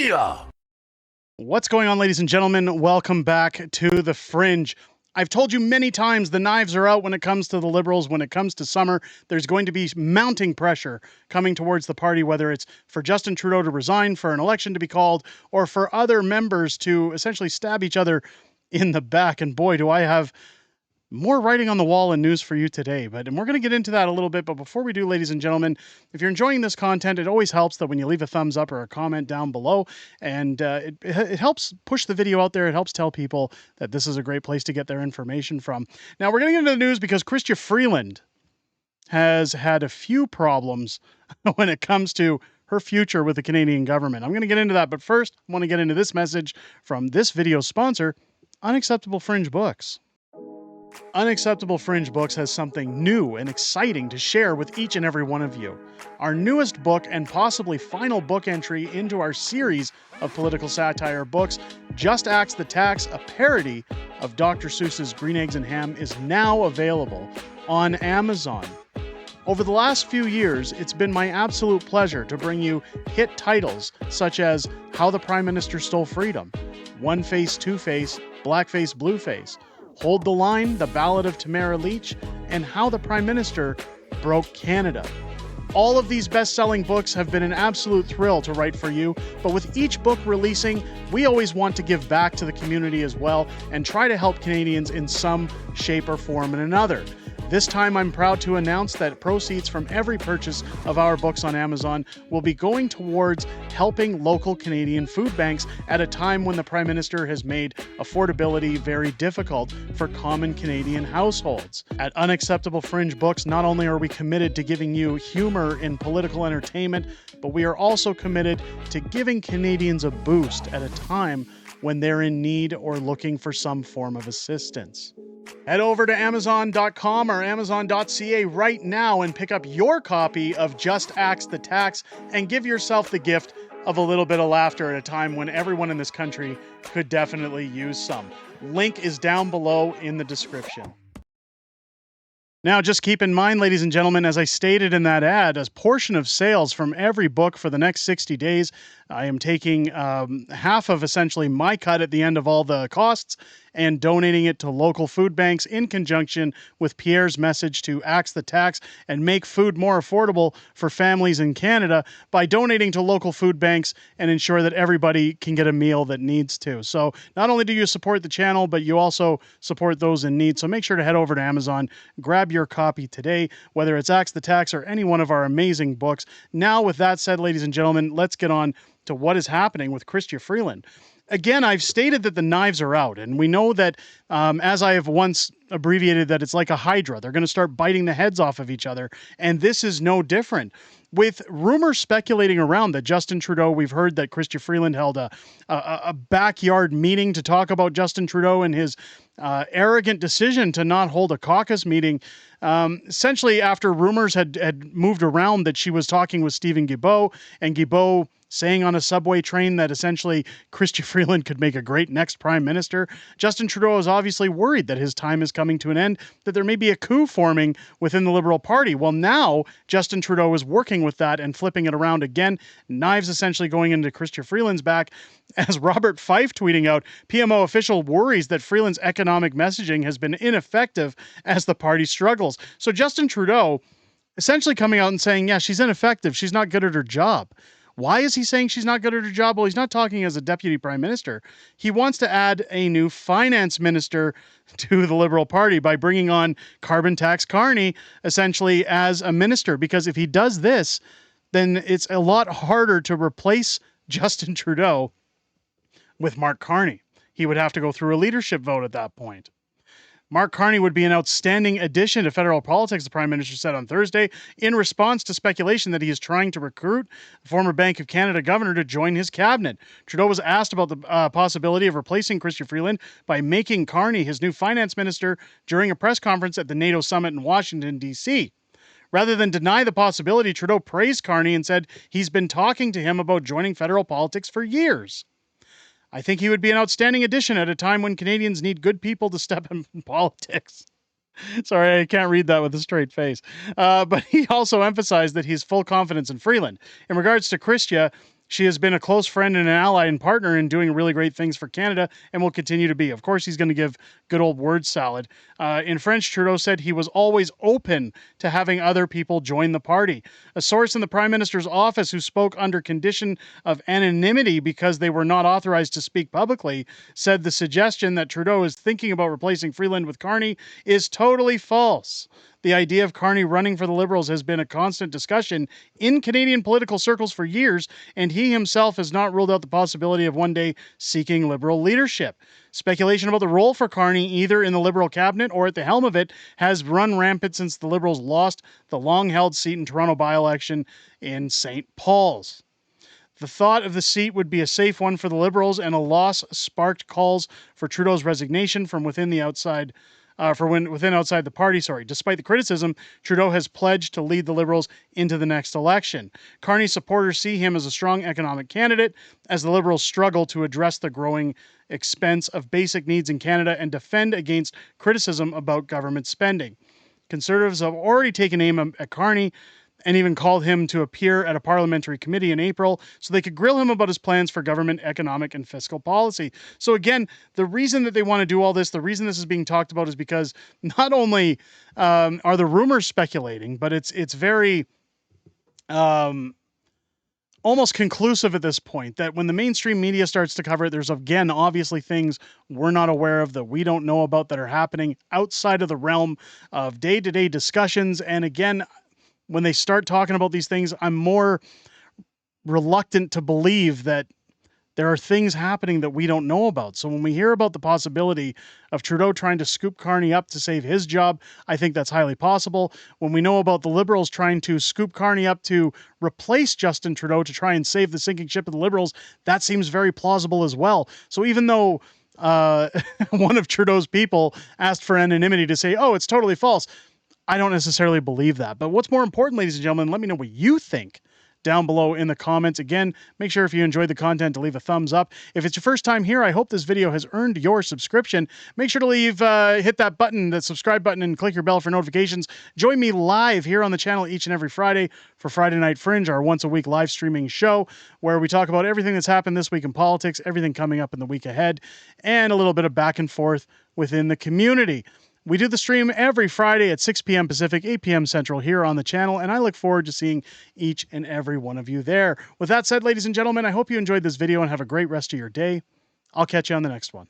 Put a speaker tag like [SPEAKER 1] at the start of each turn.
[SPEAKER 1] media.
[SPEAKER 2] What's going on, ladies and gentlemen? Welcome back to The Fringe. I've told you many times the knives are out when it comes to the Liberals. When it comes to summer, there's going to be mounting pressure coming towards the party, whether it's for Justin Trudeau to resign, for an election to be called, or for other members to essentially stab each other in the back. And boy, do I have more writing on the wall and news for you today, and we're going to get into that a little bit. But before we do, ladies and gentlemen, if you're enjoying this content, it always helps that when you leave a thumbs up or a comment down below, and it helps push the video out there. It helps tell people that this is a great place to get their information from. Now we're getting into the news because Chrystia Freeland has had a few problems when it comes to her future with the Canadian government. I'm going to get into that, but first, I want to get into this message from this video's sponsor, Unacceptable Fringe Books. Unacceptable Fringe Books has something new and exciting to share with each and every one of you. Our newest book and possibly final book entry into our series of political satire books, Just Axe the Tax, a parody of Dr. Seuss's Green Eggs and Ham, is now available on Amazon. Over the last few years, it's been my absolute pleasure to bring you hit titles such as How the Prime Minister Stole Freedom, One Face, Two Face, Blackface, Blueface, Hold the Line, The Ballad of Tamara Leach, and How the Prime Minister Broke Canada. All of these best-selling books have been an absolute thrill to write for you, but with each book releasing, we always want to give back to the community as well and try to help Canadians in some shape or form and another. This time, I'm proud to announce that proceeds from every purchase of our books on Amazon will be going towards helping local Canadian food banks at a time when the Prime Minister has made affordability very difficult for common Canadian households. At Unacceptable Fringe Books, not only are we committed to giving you humor in political entertainment, but we are also committed to giving Canadians a boost at a time when they're in need or looking for some form of assistance. Head over to Amazon.com or Amazon.ca right now and pick up your copy of Just Axe the Tax and give yourself the gift of a little bit of laughter at a time when everyone in this country could definitely use some. Link is down below in the description. Now, just keep in mind, ladies and gentlemen, as I stated in that ad, a portion of sales from every book for the next 60 days, I am taking half of essentially my cut at the end of all the costs and donating it to local food banks in conjunction with Pierre's message to axe the tax and make food more affordable for families in Canada by donating to local food banks and ensure that everybody can get a meal that needs to. So not only do you support the channel, but you also support those in need. So make sure to head over to Amazon, grab your copy today, whether it's Axe the Tax or any one of our amazing books. Now, with that said, ladies and gentlemen, let's get on to what is happening with Chrystia Freeland. Again, I've stated that the knives are out, and we know that, as I have once abbreviated, that it's like a hydra. They're going to start biting the heads off of each other, and this is no different. With rumors speculating around that Justin Trudeau, we've heard that Chrystia Freeland held a backyard meeting to talk about Justin Trudeau and his arrogant decision to not hold a caucus meeting, essentially after rumors had moved around that she was talking with Stephen Guilbeault, and Guilbeault saying on a subway train that essentially Chrystia Freeland could make a great next prime minister. Justin Trudeau is obviously worried that his time is coming to an end, that there may be a coup forming within the Liberal Party. Well, now Justin Trudeau is working with that and flipping it around again. Knives essentially going into Chrystia Freeland's back. As Robert Fife tweeting out, PMO official worries that Freeland's economic messaging has been ineffective as the party struggles. So Justin Trudeau essentially coming out and saying, yeah, she's ineffective. She's not good at her job. Why is he saying she's not good at her job? Well, he's not talking as a deputy prime minister. He wants to add a new finance minister to the Liberal Party by bringing on Carbon Tax Carney essentially as a minister, because if he does this, then it's a lot harder to replace Justin Trudeau with Mark Carney. He would have to go through a leadership vote at that point. Mark Carney would be an outstanding addition to federal politics, the Prime Minister said on Thursday, in response to speculation that he is trying to recruit the former Bank of Canada governor to join his cabinet. Trudeau was asked about the possibility of replacing Chrystia Freeland by making Carney his new finance minister during a press conference at the NATO summit in Washington, D.C. Rather than deny the possibility, Trudeau praised Carney and said he's been talking to him about joining federal politics for years. I think he would be an outstanding addition at a time when Canadians need good people to step in politics. Sorry, I can't read that with a straight face. But he also emphasized that he has full confidence in Freeland. In regards to Chrystia, She has been a close friend and an ally and partner in doing really great things for Canada and will continue to be. Of course, he's going to give good old word salad. In French, Trudeau said he was always open to having other people join the party. A source in the Prime Minister's office who spoke under condition of anonymity because they were not authorized to speak publicly said the suggestion that Trudeau is thinking about replacing Freeland with Carney is totally false. The idea of Carney running for the Liberals has been a constant discussion in Canadian political circles for years, and he himself has not ruled out the possibility of one day seeking Liberal leadership. Speculation about the role for Carney, either in the Liberal cabinet or at the helm of it, has run rampant since the Liberals lost the long-held seat in Toronto by-election in St. Paul's. The thought of the seat would be a safe one for the Liberals, and a loss sparked calls for Trudeau's resignation from within outside the party. Despite the criticism, Trudeau has pledged to lead the Liberals into the next election. Carney's supporters see him as a strong economic candidate as the Liberals struggle to address the growing expense of basic needs in Canada and defend against criticism about government spending. Conservatives have already taken aim at Carney and even called him to appear at a parliamentary committee in April so they could grill him about his plans for government economic and fiscal policy. So again, the reason that they want to do all this, the reason this is being talked about is because not only are the rumors speculating, but it's very almost conclusive at this point that when the mainstream media starts to cover it, there's again obviously things we're not aware of, that we don't know about, that are happening outside of the realm of day-to-day discussions. And again, when they start talking about these things, I'm more reluctant to believe that there are things happening that we don't know about. So when we hear about the possibility of Trudeau trying to scoop Carney up to save his job, I think that's highly possible. When we know about the Liberals trying to scoop Carney up to replace Justin Trudeau to try and save the sinking ship of the Liberals, that seems very plausible as well. So even though one of Trudeau's people asked for anonymity to say, oh, it's totally false, I don't necessarily believe that. But what's more important, ladies and gentlemen, let me know what you think down below in the comments. Again, make sure if you enjoyed the content to leave a thumbs up. If it's your first time here, I hope this video has earned your subscription. Make sure to hit that button, that subscribe button, and click your bell for notifications. Join me live here on the channel each and every Friday for Friday Night Fringe, our once-a-week live streaming show where we talk about everything that's happened this week in politics, everything coming up in the week ahead, and a little bit of back and forth within the community. We do the stream every Friday at 6 p.m. Pacific, 8 p.m. Central here on the channel, and I look forward to seeing each and every one of you there. With that said, ladies and gentlemen, I hope you enjoyed this video and have a great rest of your day. I'll catch you on the next one.